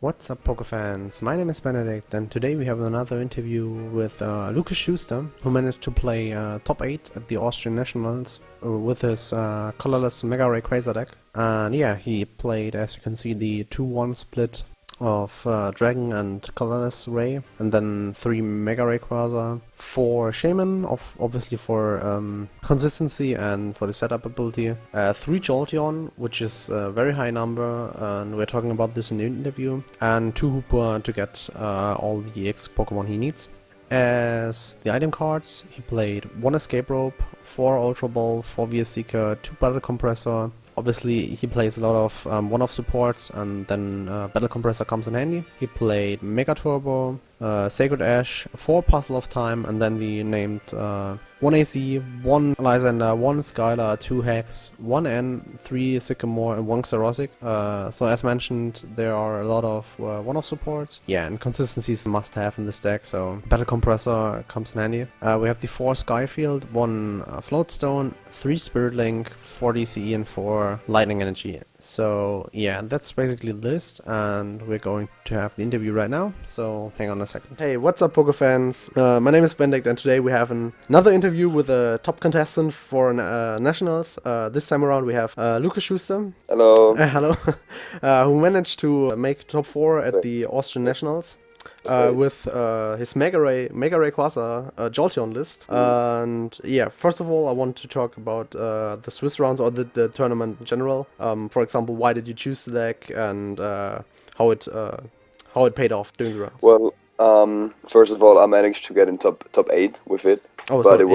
What's up, PokéFans? My name is Benedict, and today we have another interview with Luca Schuhstar, who managed to play top 8 at the Austia Nationals with his colorless Mega Rayquaza Deck. And yeah, he played, as you can see, the 2-1 split of Dragon and colorless Ray, and then 3 Mega Rayquaza, 4 Shaman, obviously for consistency and for the setup ability, 3 Jolteon, which is a very high number, and we're talking about this in the interview, and 2 Hooper to get all the EX Pokemon he needs. As the item cards, he played 1 Escape Rope, 4 Ultra Ball, 4 VS Seeker, 2 Battle Compressor. Obviously, he plays a lot of one-off supports, and then Battle Compressor comes in handy. He played Mega Turbo, Sacred Ash, 4 Puzzle of Time, and then the named 1 AC, 1 Lysander, 1 Skylar, 2 Hex, 1 N, 3 Sycamore, and 1 Xerosic. So as mentioned, there are a lot of one-off supports. Yeah, and consistency is a must-have in this deck, so Battle Compressor comes in handy. We have the 4 Skyfield, 1 Floatstone, 3 Spirit Link, 4 DCE, and 4 Lightning Energy. So yeah, that's basically the list, and we're going to have the interview right now, so hang on a second. Hey, what's up, PokéFans? My name is Benedict, and today we have another interview with a top contestant for Nationals. This time around we have Luca Schuhstar. Hello. Hello. Who managed to make top 4 at the Austrian Nationals. With his Mega Rayquaza Jolteon list. And yeah, first of all, I want to talk about the Swiss rounds or the tournament in general. For example, why did you choose the deck, and how it paid off during the rounds? Well, first of all, I managed to get in top 8 with it, but so it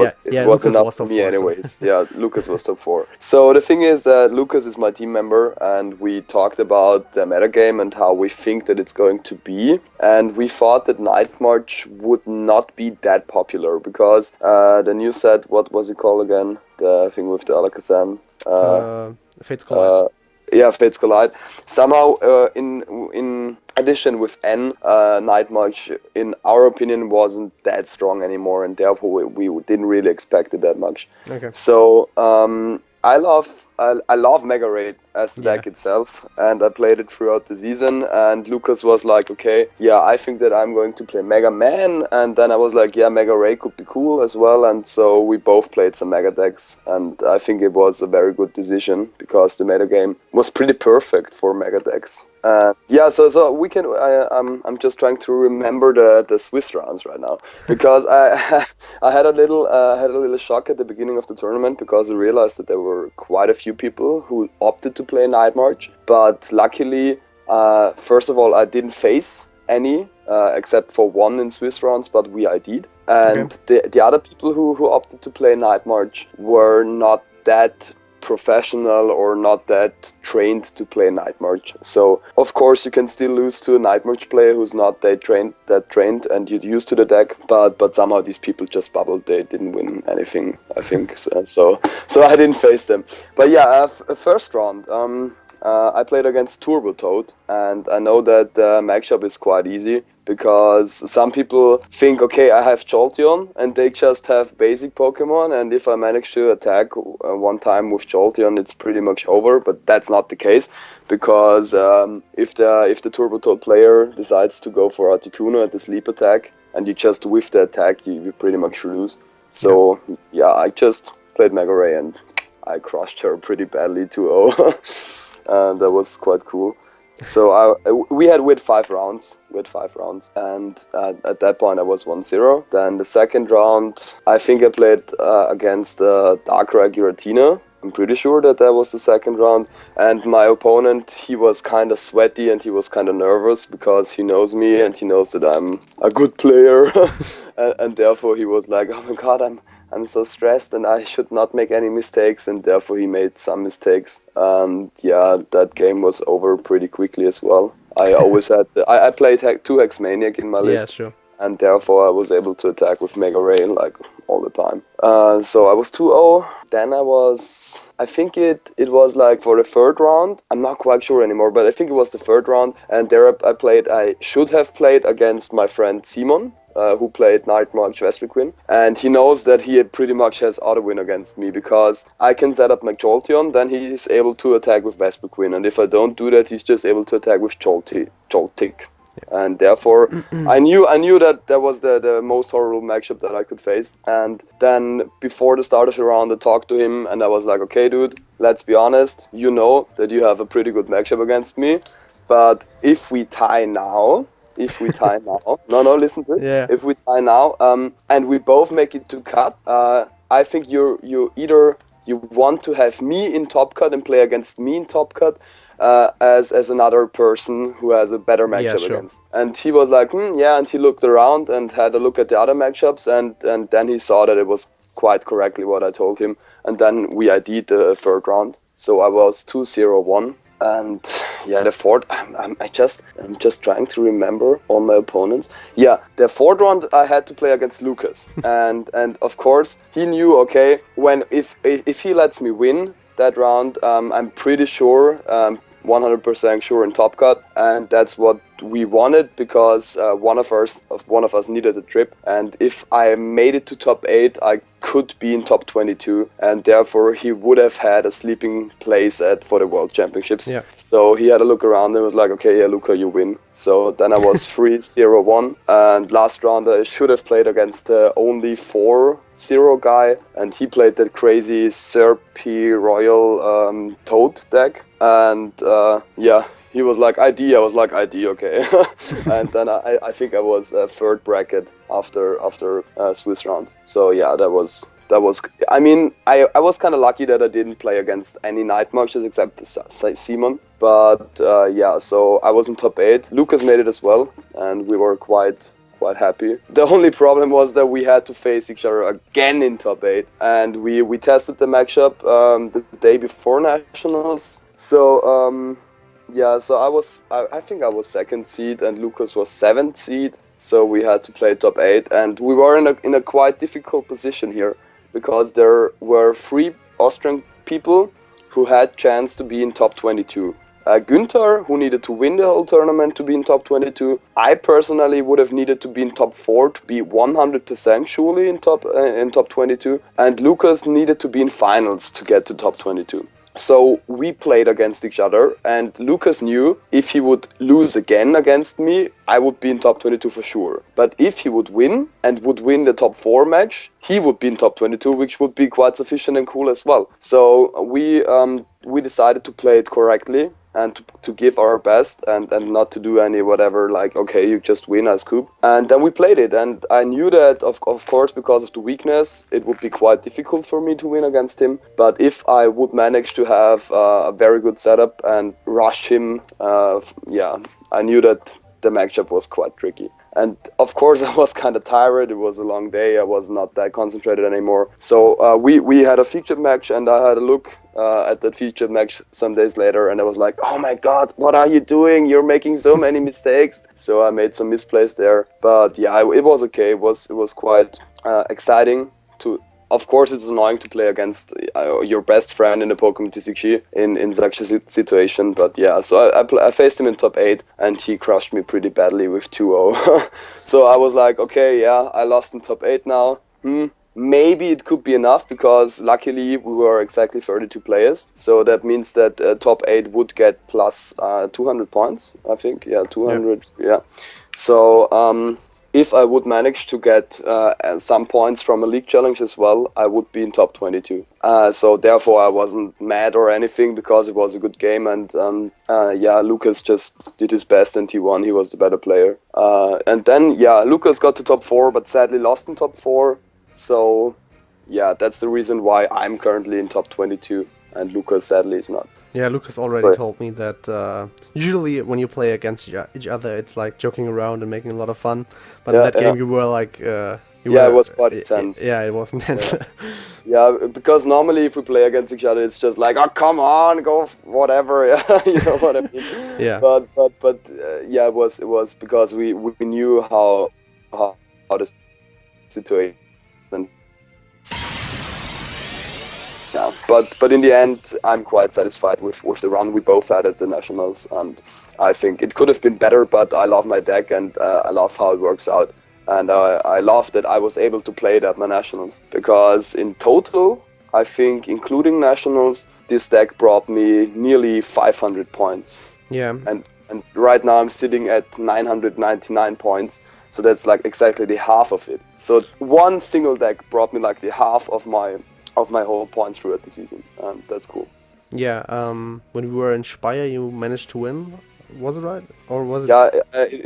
was enough for me anyways. Yeah, Lucas was top 4. So the thing is that Lucas is my team member, and we talked about the metagame and how we think that it's going to be, and we thought that Night March would not be that popular because the new set, what was it called again? The thing with the Alakazam? Fates Collide. Yeah, Fates Collide. Somehow, in addition with N, Night March, in our opinion, wasn't that strong anymore, and therefore we didn't really expect it that much. Okay. So I love Mega Ray as the deck itself, and I played it throughout the season, and Lucas was like, okay, yeah, I think that I'm going to play Mega Man, and then I was like, yeah, Mega Ray could be cool as well, and so we both played some Mega decks, and I think it was a very good decision, because the metagame was pretty perfect for Mega decks. Yeah, so we can. I'm just trying to remember the Swiss rounds right now, because I had a little shock at the beginning of the tournament, because I realized that there were quite a few people who opted to play Night March. But luckily, first of all, I didn't face any except for 1 in Swiss rounds, but we ID'd, and the other people who opted to play Night March were not that professional or not that trained to play Night March. So of course you can still lose to a Night March player who's not that trained and you're used to the deck, but somehow these people just bubbled. They didn't win anything, I think. So I didn't face them. But yeah, first round, I played against Turbo Toad, and I know that the matchup is quite easy, because some people think, okay, I have Jolteon, and they just have basic Pokemon, and if I manage to attack one time with Jolteon, it's pretty much over. But that's not the case, because if the Turbo Toad player decides to go for Articuno at the sleep attack, and you just whiff the attack, you pretty much lose. So yeah, I just played Mega Ray, and I crushed her pretty badly 2-0. And that was quite cool. So we had 5 rounds, and at that point I was 1-0. Then the second round, I think I played against Darkrai Giratina. I'm pretty sure that was the second round. And my opponent, he was kind of sweaty and he was kind of nervous, because he knows me and he knows that I'm a good player. and therefore he was like, oh my god, I'm so stressed and I should not make any mistakes, and therefore he made some mistakes. Yeah, that game was over pretty quickly as well. I always had I played 2 Hex Maniac in my list. Yeah, sure. And therefore I was able to attack with Mega Ray like all the time. So I was 2-0. Then I think it was like for the third round. I'm not quite sure anymore, but I think it was the third round. And there I should have played against my friend Simon. who played Nightmarch Vespiquen, and he knows that he pretty much has auto win against me because I can set up my Jolteon, then he is able to attack with Vespiquen, and if I don't do that, he's just able to attack with Joltik. And therefore, I knew that that was the most horrible matchup that I could face. And then before the start of the round, I talked to him, and I was like, okay, dude, let's be honest. You know that you have a pretty good matchup against me, but if we tie now, no, listen to it. Yeah. If we tie now, and we both make it to cut, I think you either want to have me in top cut and play against me in top cut, as another person who has a better matchup against. And he was like, yeah, and he looked around and had a look at the other matchups, and then he saw that it was quite correctly what I told him. And then we ID'd the third round. So I was 2-0-1. And yeah, the fourth, I'm just trying to remember all my opponents. Yeah, the fourth round I had to play against Lucas, and of course he knew, okay, if he lets me win that round, I'm pretty sure, 100% sure in top cut, and that's what we wanted because one of us needed a trip, and if I made it to top 8, I could be in top 22, and therefore he would have had a sleeping place for the World Championships. Yeah. So he had a look around and was like, okay, yeah, Luca, you win. So then I was 3-0-1, and last round I should have played against the only 4-0 guy, and he played that crazy Serpy Royal Toad deck, and yeah, he was like ID, I was like ID, okay. And then I think I was third bracket after Swiss rounds. So yeah, that was. I mean, I was kind of lucky that I didn't play against any night marches except Simon. But yeah, so I was in top 8. Lucas made it as well, and we were quite happy. The only problem was that we had to face each other again in top 8, and we tested the matchup the day before Nationals. So yeah, so I think I was 2nd seed and Lucas was 7th seed. So we had to play top 8, and we were in a quite difficult position here because there were 3 Austrian people who had chance to be in top 22. Günther, who needed to win the whole tournament to be in top 22. I personally would have needed to be in top 4 to be 100% surely in top 22. And Lucas needed to be in finals to get to top 22. So we played against each other, and Lucas knew if he would lose again against me, I would be in top 22 for sure. But if he would win and would win the top 4 match, he would be in top 22, which would be quite sufficient and cool as well. So we decided to play it correctly and to give our best and not to do any whatever, like, okay, you just win as Coop. And then we played it, and I knew that, of course, because of the weakness, it would be quite difficult for me to win against him. But if I would manage to have a very good setup and rush him, yeah, I knew that the matchup was quite tricky. And of course I was kind of tired, it was a long day, I was not that concentrated anymore. So we had a featured match, and I had a look at that featured match some days later, and I was like, oh my god, what are you doing? You're making so many mistakes. So I made some misplays there, but yeah, it was okay. It was quite exciting to. Of course, it's annoying to play against your best friend in the Pokemon TCG in such a situation. But yeah, so I faced him in top 8, and he crushed me pretty badly with 2-0. So I was like, okay, yeah, I lost in top 8 now. Maybe it could be enough, because luckily we were exactly 32 players. So that means that top 8 would get plus 200 points, I think. Yeah, 200, yeah. So if I would manage to get some points from a league challenge as well, I would be in top 22. So therefore I wasn't mad or anything, because it was a good game, and yeah, Lucas just did his best and he won. He was the better player. And then, yeah, Lucas got to top 4, but sadly lost in top 4. So yeah, that's the reason why I'm currently in top 22, and Lucas sadly is not. Yeah, Lucas already told me that usually when you play against each other, it's like joking around and making a lot of fun. But in that game, you were like, it was quite intense. Yeah, it was intense. Yeah, because normally if we play against each other, it's just like, oh, come on, go whatever. You know what I mean? Yeah. But yeah, it was because we knew how the situation. Yeah, but in the end, I'm quite satisfied with the run we both had at the Nationals, and I think it could have been better, but I love my deck, and I love how it works out, And I love that I was able to play it at my nationals, because in total, I think including nationals, this deck brought me nearly 500 points. Yeah. And right now I'm sitting at 999 points, so that's like exactly the half of it. So one single deck brought me like the half of my whole points throughout the season, and that's cool. Yeah. When we were in Speyer, you managed to win. Was it right, or was it? Yeah,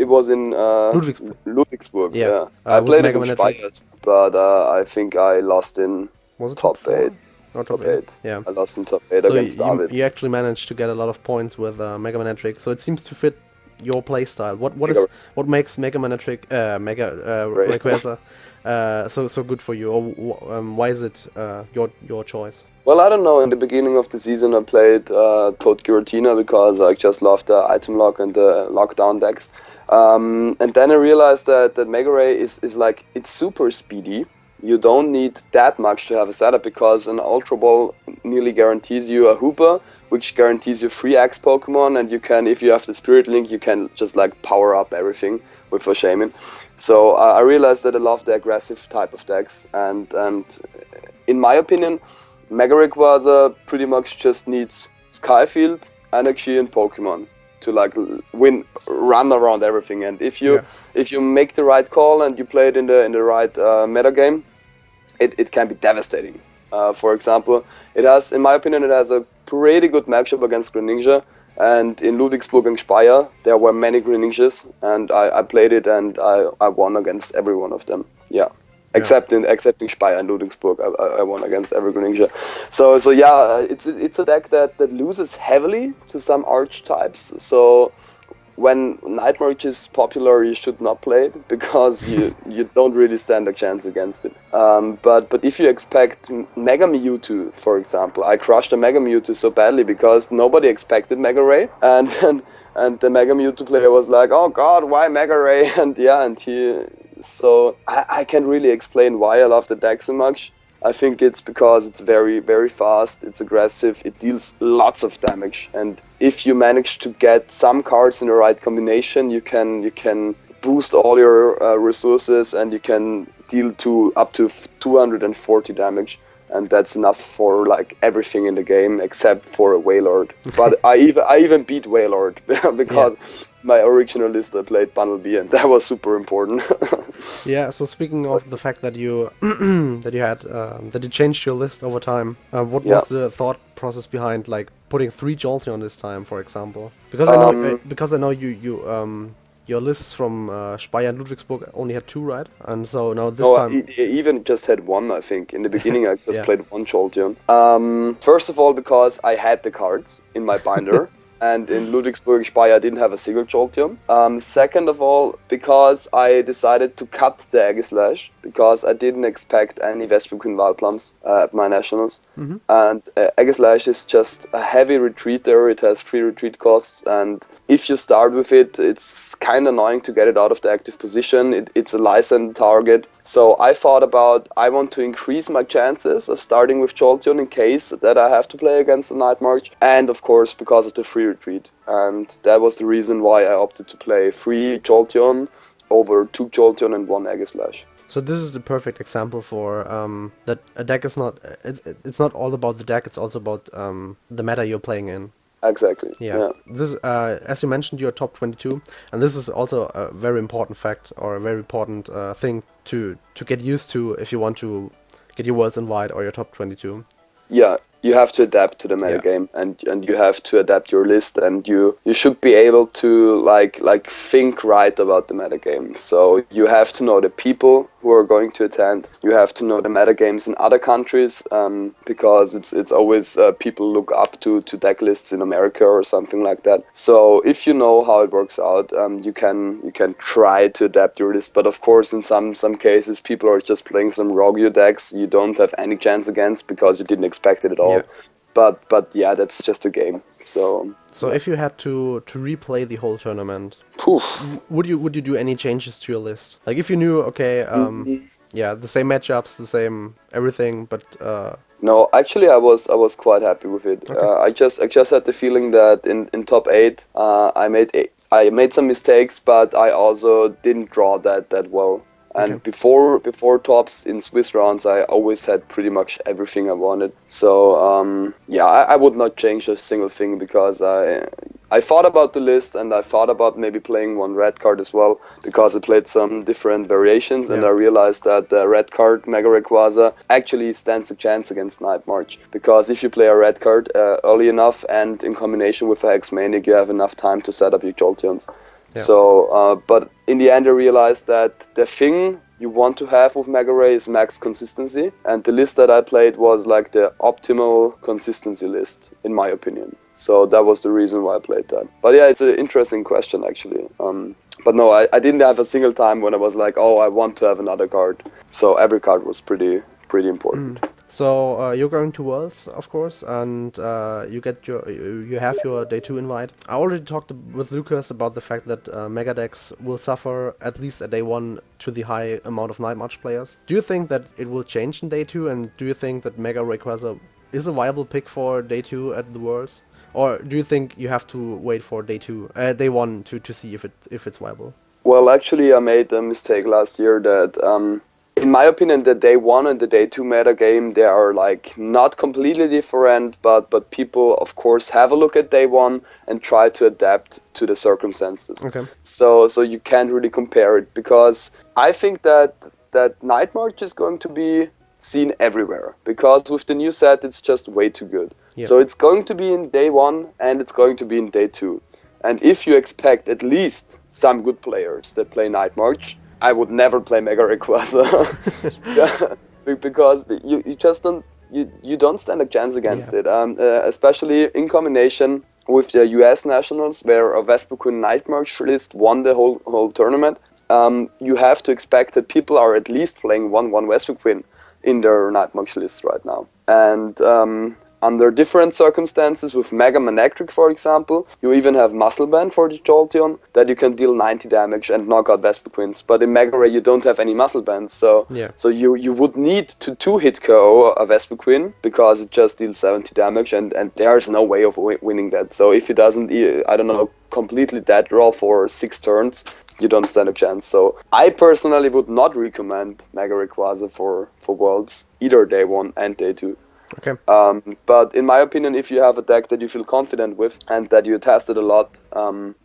it was in Ludwigsburg. Ludwigsburg. Yeah. Yeah, I With played it Mega in Management. Speyer, but I think I lost in Was it top top 4? 8. Or Top 8? 8. Yeah. I lost in top 8 So against David. you actually managed to get a lot of points with Mega Management. So it seems to fit your playstyle. What makes Mega Management Right. Rayquaza so good for you, or why is it your choice? Well, I don't know. In the beginning of the season, I played Toad Giratina because I just loved the item lock and the lockdown decks. And then I realized that Mega Ray is like, it's super speedy. You don't need that much to have a setup, because an Ultra Ball nearly guarantees you a Hooper, which guarantees you 3 X Pokemon, and you can, if you have the Spirit Link, you can just like power up everything with a Shaman. So I realized that I love the aggressive type of decks, and in my opinion, Mega Rayquaza pretty much just needs Skyfield, Energy, and Pokemon to like run around everything. And if you make the right call and you play it in the right meta game, it can be devastating. For example, in my opinion, it has a pretty good matchup against Greninja. And in Ludwigsburg and Speyer, there were many Greninjas, and I played it and I won against every one of them. Yeah. Excepting Speyer and Ludwigsburg, I won against every Greninja. So yeah, it's a deck that loses heavily to some archetypes. So when Night Merge is popular, you should not play it, because you don't really stand a chance against it. But if you expect Mega Mewtwo, for example, I crushed a Mega Mewtwo so badly because nobody expected Mega Ray, and the Mega Mewtwo player was like, "Oh God, why Mega Ray?" So I can't really explain why I love the deck so much. I think it's because it's very, very fast, it's aggressive, it deals lots of damage, and if you manage to get some cards in the right combination, you can boost all your resources, and you can deal up to 240 damage, and that's enough for like everything in the game except for a Wailord. But I even beat Wailord because my original list I played Bundle B, and that was super important. Yeah. So speaking of the fact that you that you changed your list over time, what was the thought process behind like putting 3 Jolteon this time, for example? Because I know you your lists from Speyer and Ludwigsburg only had 2, right? And so now this time... I even just had 1, I think. In the beginning, I just played 1 Jolteon. First of all, because I had the cards in my binder. And in Ludwigsburg, Speyer, I didn't have a single Jolteon. Second of all, because I decided to cut the Aegislash, because I didn't expect any Vespiquen Valplums at my nationals. Mm-hmm. And Aegislash is just a heavy retreater. It has 3 retreat costs, and if you start with it, it's kind of annoying to get it out of the active position. It's a licensed target. So I thought about, I want to increase my chances of starting with Jolteon in case that I have to play against the Night March. And of course, because of the free retreat. And that was the reason why I opted to play 3 Jolteon over 2 Jolteon and 1 Aegislash. So this is the perfect example for that a deck is not... It's not all about the deck, it's also about the meta you're playing in. Exactly. Yeah. This, as you mentioned, you're top 22, and this is also a very important fact, or a very important thing to get used to if you want to get your worlds invite or your top 22. Yeah, you have to adapt to the metagame, and you have to adapt your list, and you should be able to like think right about the metagame. So you have to know the people who are going to attend. You have to know the metagames in other countries, because it's always people look up to deck lists in America or something like that. So if you know how it works out, you can try to adapt your list. But of course, in some cases, people are just playing some Rogue decks you don't have any chance against because you didn't expect it at all. Yeah. But yeah, that's just a game. So if you had to replay the whole tournament, would you do any changes to your list? Like if you knew, okay, the same matchups, the same everything, but no, actually, I was quite happy with it. Okay. I just had the feeling that in top 8, I made some mistakes, but I also didn't draw that well. And Okay. before tops in Swiss rounds, I always had pretty much everything I wanted. So yeah, I would not change a single thing because I thought about the list and I thought about maybe playing one red card as well because I played some different variations and Yeah. I realized that the red card Mega Rayquaza actually stands a chance against Night March because if you play a red card early enough and in combination with a Hex Maniac, you have enough time to set up your Jolteons. Yeah. So, but in the end, I realized that the thing you want to have with Mega Ray is max consistency, and the list that I played was like the optimal consistency list, in my opinion. So that was the reason why I played that. But yeah, it's an interesting question actually. But no, I didn't have a single time when I was like, oh, I want to have another card. So every card was pretty important. So you're going to Worlds, of course, and you have your day 2 invite. I already talked with Lucas about the fact that Mega decks will suffer at least at day 1 to the high amount of Night March players. Do you think that it will change in day 2, and do you think that Mega Rayquaza is a viable pick for day 2 at the Worlds, or do you think you have to wait for day 1 to see if it's viable? Well, actually, I made a mistake last year that. In my opinion, the day 1 and the day 2 meta game, they are like not completely different, but people of course have a look at day 1 and try to adapt to the circumstances. Okay. So you can't really compare it because I think that Night March is going to be seen everywhere because with the new set it's just way too good. Yeah. So it's going to be in day 1 and it's going to be in day 2. And if you expect at least some good players that play Night March, I would never play Mega Rayquaza because you just don't stand a chance against it. Especially in combination with the US Nationals, where a Vespiquen Night March list won the whole tournament. You have to expect that people are at least playing one Vespiquen in their Night March lists right now, and under different circumstances, with Mega Manectric, for example, you even have Muscle Band for the Jolteon that you can deal 90 damage and knock out Vespiquens. But in Mega Ray, you don't have any Muscle Bands, so you would need to 2-hit KO a Vespiquen because it just deals 70 damage, and there's no way of winning that. So if it doesn't, I don't know, completely dead draw for 6 turns, you don't stand a chance. So I personally would not recommend Mega Rayquaza for Worlds, either day 1 and day 2. Okay. But in my opinion, if you have a deck that you feel confident with and that you tested a lot,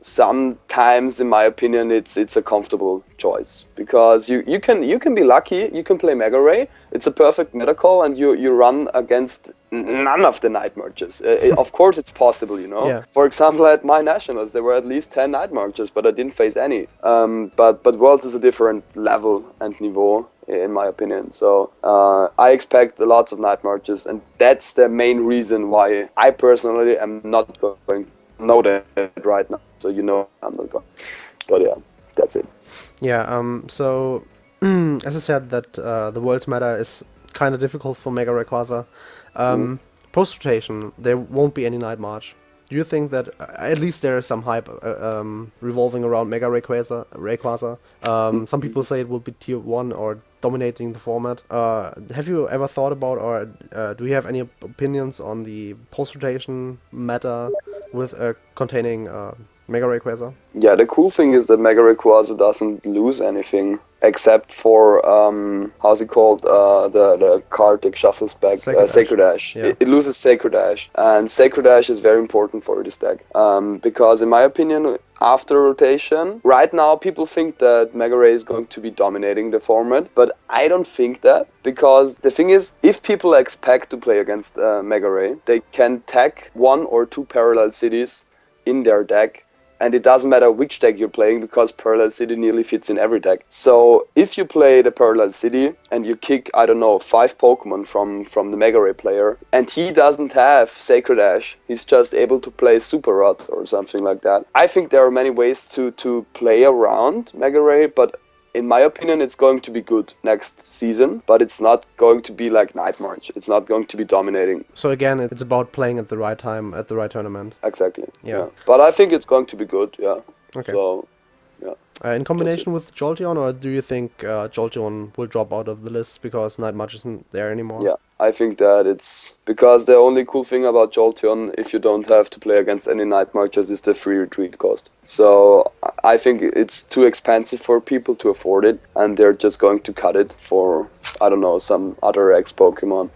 sometimes, in my opinion, it's a comfortable choice because you can be lucky. You can play Mega Ray. It's a perfect meta call, and you run against none of the Night Marches. Of course, it's possible, you know. Yeah. For example, at my Nationals, there were at least 10 Night Marches, but I didn't face any. But Worlds is a different level and niveau, in my opinion. So I expect lots of Night Marches, and that's the main reason why I personally am not going to know that right now. So you know I'm not going. But yeah, that's it. Yeah, so as I said, that the World's meta is kind of difficult for Mega Rayquaza. Post-rotation, there won't be any Night March. Do you think that at least there is some hype revolving around Mega Rayquaza? Some people say it will be tier 1 or dominating the format. Have you ever thought about, or do you have any opinions on the post-rotation meta with containing Mega Rayquaza? Yeah, the cool thing is that Mega Rayquaza doesn't lose anything except for how's it called? The card that shuffles back, Sacred Ash. Yeah. It loses Sacred Ash, and Sacred Ash is very important for this deck because, in my opinion, after rotation, right now people think that Mega Ray is going to be dominating the format, but I don't think that, because the thing is, if people expect to play against Mega Ray, they can tag 1 or 2 parallel cities in their deck. And it doesn't matter which deck you're playing because Parallel City nearly fits in every deck. So if you play the Parallel City and you kick, I don't know, 5 Pokemon from the Mega Ray player, and he doesn't have Sacred Ash, he's just able to play Super Rod or something like that. I think there are many ways to play around Mega Ray, but in my opinion, it's going to be good next season, but it's not going to be like Night March. It's not going to be dominating. So again, it's about playing at the right time, at the right tournament. Exactly. Yeah. But I think it's going to be good, yeah. Okay. So, yeah. In combination with Jolteon, or do you think Jolteon will drop out of the list because Night March isn't there anymore? Yeah. I think that it's because the only cool thing about Jolteon, if you don't have to play against any night marchers, is the free retreat cost. So I think it's too expensive for people to afford it, and they're just going to cut it for, I don't know, some other X Pokemon.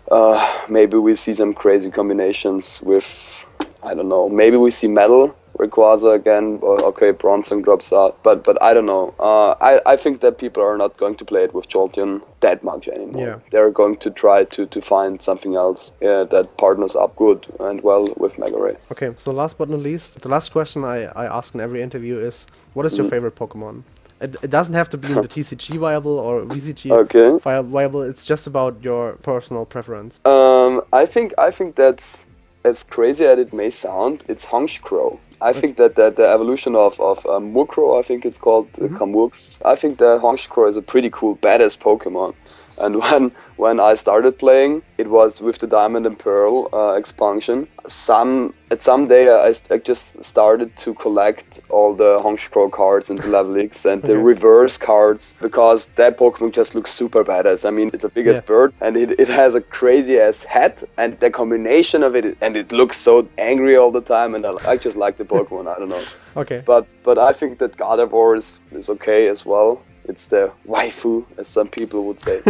Maybe we see some crazy combinations with, I don't know, maybe we see Metal Rayquaza again, or okay, Bronson drops out, but I don't know. I think that people are not going to play it with Jolteon that much anymore. Yeah. They're going to try to find something else that partners up good and well with Mega Ray. Okay, so last but not least, the last question I ask in every interview is, what is your favorite Pokemon? It doesn't have to be in the TCG viable or VCG viable, it's just about your personal preference. I think that's, as crazy as it may sound, it's Honchkrow. I think that the evolution of Murkrow, I think it's called, Kamux, I think that Honchkrow is a pretty cool, badass Pokemon. And when I started playing, it was with the Diamond and Pearl expansion. At some day I just started to collect all the Honchkrow cards and the Level X and the reverse cards, because that Pokemon just looks super badass. I mean, it's a big as bird, and it has a crazy ass hat, and the combination of it, and it looks so angry all the time, and I just like the Pokemon. I don't know. Okay. But I think that Gardevoir is okay as well. It's the waifu, as some people would say.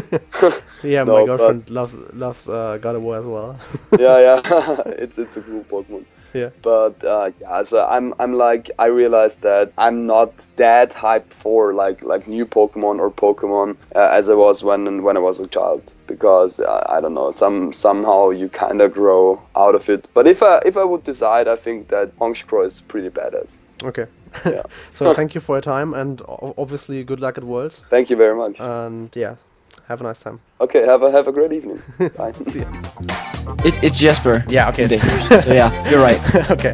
Yeah, no, my girlfriend loves Gardevoir as well. yeah, it's a cool Pokemon. Yeah. But yeah, so I'm like, I realized that I'm not that hyped for like new Pokemon or Pokemon as I was when I was a child, because I don't know, somehow you kind of grow out of it. But if I would decide, I think that Honchkrow is pretty badass. Okay. Yeah. So thank you for your time, and obviously good luck at Worlds. Thank you very much. And yeah, have a nice time. Okay, have a great evening. Bye. See ya. It's Jesper. Yeah, okay. So yeah, you're right. Okay.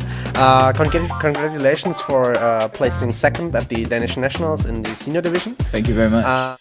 Congratulations for placing second at the Danish Nationals in the senior division. Thank you very much.